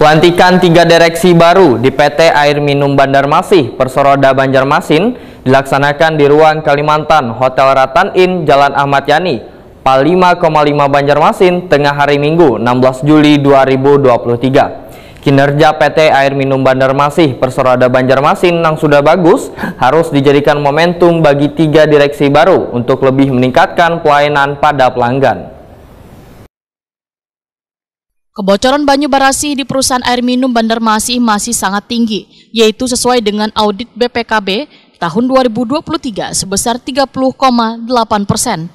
Pelantikan 3 direksi baru di PT Air Minum Banjarmasin Persoroda Banjarmasin dilaksanakan di ruang Kalimantan Hotel Ratan Inn Jalan Ahmad Yani, PAL 5,5 Banjarmasin, tengah hari Minggu 16 Juli 2023. Kinerja PT Air Minum Banjarmasin Persoroda Banjarmasin yang sudah bagus harus dijadikan momentum bagi 3 direksi baru untuk lebih meningkatkan pelayanan pada pelanggan. Kebocoran banyu barasi di perusahaan air minum Banjarmasin masih sangat tinggi, yaitu sesuai dengan audit BPKB tahun 2023 sebesar 30,8%.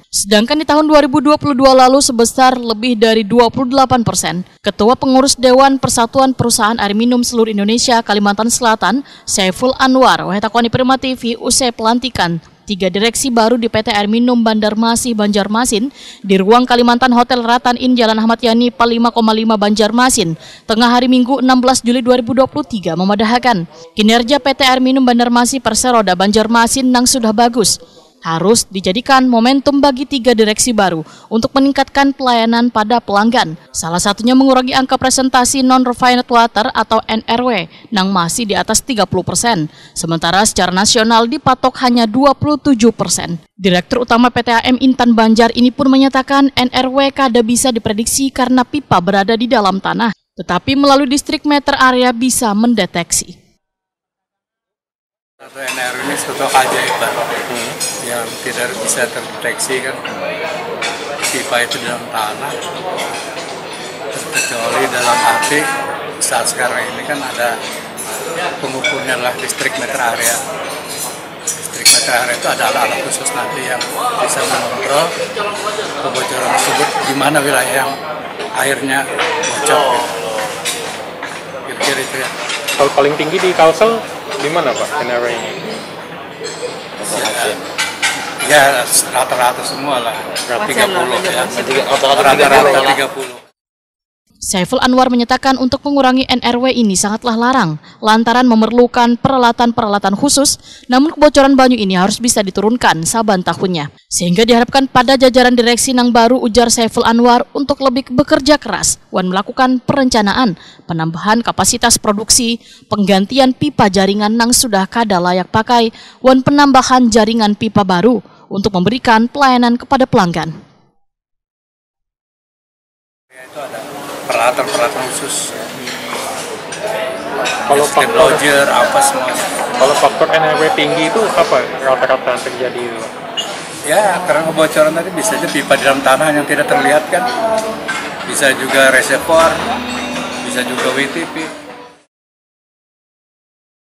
Sedangkan di tahun 2022 lalu sebesar lebih dari 28%. Ketua Pengurus Dewan Persatuan Perusahaan Air Minum Seluruh Indonesia Kalimantan Selatan, Saiful Anwar, Wahetakoni Prima TV, usai pelantikan 3 direksi baru di PT Air Minum Banjarmasin Banjarmasin di ruang Kalimantan Hotel Ratan Inn Jalan Ahmad Yani, PAL 5,5 Banjarmasin, tengah hari Minggu 16 Juli 2023 memadahkan kinerja PT Air Minum Banjarmasin Persoroda Banjarmasin yang sudah bagus harus dijadikan momentum bagi 3 direksi baru untuk meningkatkan pelayanan pada pelanggan. Salah satunya mengurangi angka presentasi non-refined water atau NRW yang masih di atas 30%, sementara secara nasional dipatok hanya 27%. Direktur Utama PT AM Intan Banjar ini pun menyatakan NRW kada bisa diprediksi karena pipa berada di dalam tanah, tetapi melalui distrik meter area bisa mendeteksi. NRW ini suatu keajaiban yang tidak bisa terdeteksi kan, pipa itu dalam tanah, kecuali dalam arti saat sekarang ini kan ada pengukurnya adalah distrik meter area. Distrik meter area itu ada alat-alat khusus nanti yang bisa mengontrol kebocoran tersebut di mana wilayah yang airnya bocor. Kira-kira itu ya. Kalau paling tinggi di Kalsel di mana Pak NRW ini? Ya rata-rata semua lah, 30 ya. Rata-rata 30. Saiful Anwar menyatakan untuk mengurangi NRW ini sangatlah larang, lantaran memerlukan peralatan-peralatan khusus, namun kebocoran banyu ini harus bisa diturunkan saban tahunnya. Sehingga diharapkan pada jajaran direksi yang baru, ujar Saiful Anwar, untuk lebih bekerja keras dan melakukan perencanaan, penambahan kapasitas produksi, penggantian pipa jaringan yang sudah kada layak pakai, dan penambahan jaringan pipa baru untuk memberikan pelayanan kepada pelanggan. Itu ada peralatan khusus, Kalau faktor apa semua. Kalau faktor NRW tinggi itu apa rata-rata terjadi itu? Ya karena kebocoran tadi bisa aja pipa di dalam tanah yang tidak terlihat kan, bisa juga reservoir, bisa juga WTP.